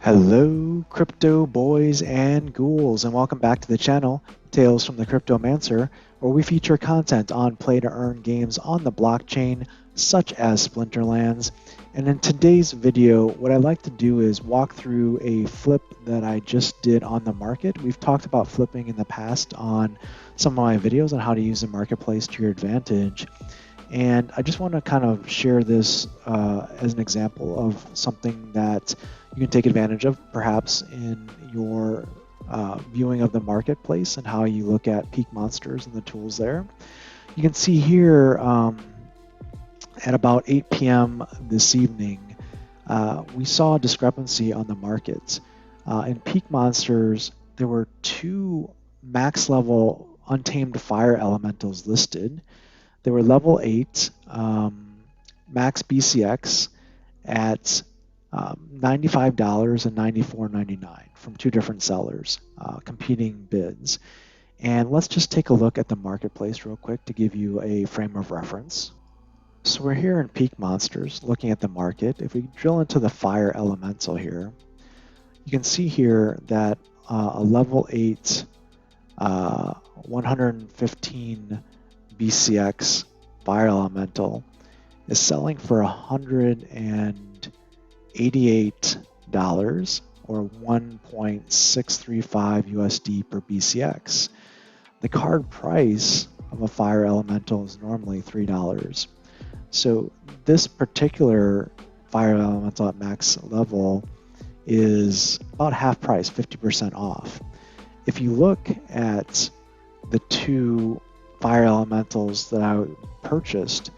Hello, crypto boys and ghouls, and welcome back to the channel, Tales from the Cryptomancer, where we feature content on play-to-earn games on the blockchain, such as Splinterlands. And in today's video, what I'd like to do is walk through a flip that I just did on the market. We've talked about flipping in the past on some of my videos on how to use the marketplace to your advantage. And I just want to kind of share this as an example of something that you can take advantage of perhaps in your viewing of the marketplace and how you look at peak monsters and the tools there. You can see here at about 8 p.m. this evening, we saw a discrepancy on the markets. In peak monsters, there were two max level untamed fire elementals listed. They were level 8 max BCX at $95 and $94.99 from two different sellers, competing bids. And let's just take a look at the marketplace real quick to give you a frame of reference. So we're here in Peak Monsters looking at the market. If we drill into the fire elemental here, you can see here that a level 8 115 BCX fire elemental is selling for $188 or 1.635 USD per BCX. The card price of a fire elemental is normally $3. So this particular fire elemental at max level is about half price, 50% off. If you look at the two fire elementals that I purchased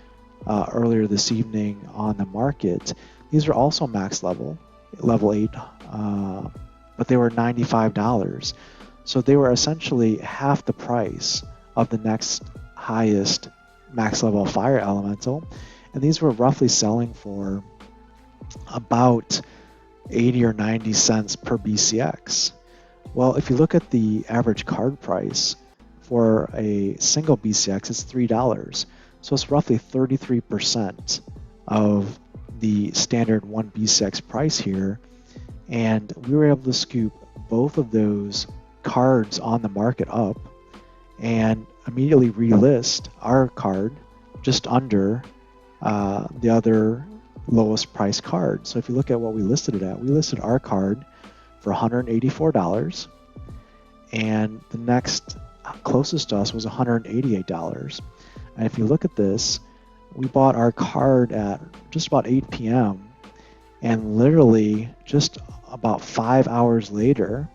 earlier this evening on the market, these are also max level 8, but they were $95. So they were essentially half the price of the next highest max level fire elemental, and these were roughly selling for about 80 or 90 cents per BCX. Well, if you look at the average card price for a single BCX, it's $3. So it's roughly 33% of the standard 1 BCX price here. And we were able to scoop both of those cards on the market up and immediately relist our card just under the other lowest price card. So if you look at what we listed it at, we listed our card for $184, and the next closest to us was $188. And if you look at this, we bought our card at just about 8 p.m. and literally just about 5 hours later,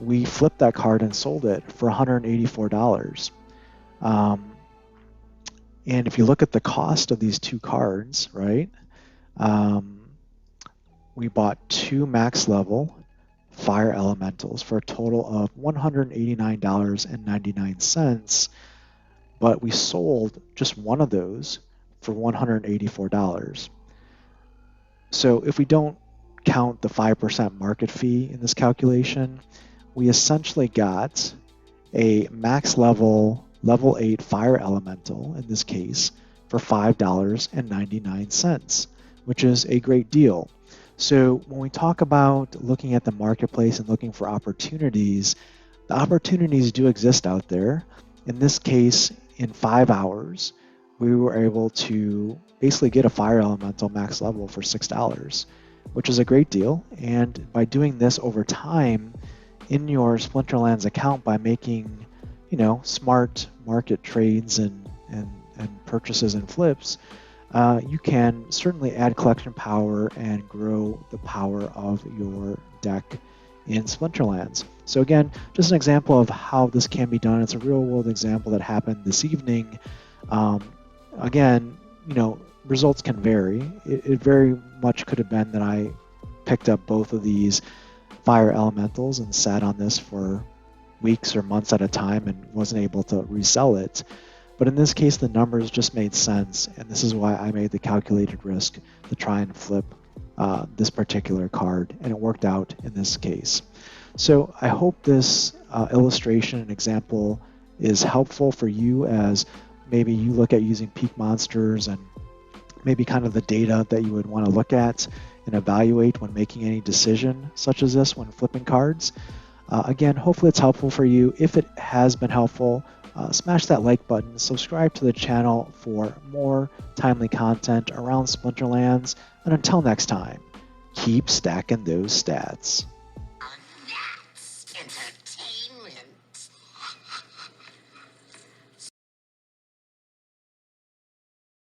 we flipped that card and sold it for $184. And if you look at the cost of these two cards, right, we bought two max level fire elementals for a total of $189.99, but we sold just one of those for $184. So if we don't count the 5% market fee in this calculation, we essentially got a max level 8 fire elemental, in this case, for $5.99, which is a great deal. So when we talk about looking at the marketplace and looking for opportunities, the opportunities do exist out there. In this case, in 5 hours, we were able to basically get a fire elemental max level for $6, which is a great deal. And by doing this over time in your Splinterlands account, by making, smart market trades and purchases and flips, you can certainly add collection power and grow the power of your deck in Splinterlands. So again, just an example of how this can be done. It's a real world example that happened this evening. Again, results can vary. It very much could have been that I picked up both of these fire elementals and sat on this for weeks or months at a time and wasn't able to resell it. But in this case, the numbers just made sense, and this is why I made the calculated risk to try and flip this particular card, and it worked out in this case. So I hope this illustration and example is helpful for you as maybe you look at using peak monsters and maybe kind of the data that you would want to look at and evaluate when making any decision such as this when flipping cards. Again, hopefully it's helpful for you. If it has been helpful, smash that like button, subscribe to the channel for more timely content around Splinterlands, and until next time, keep stacking those stats.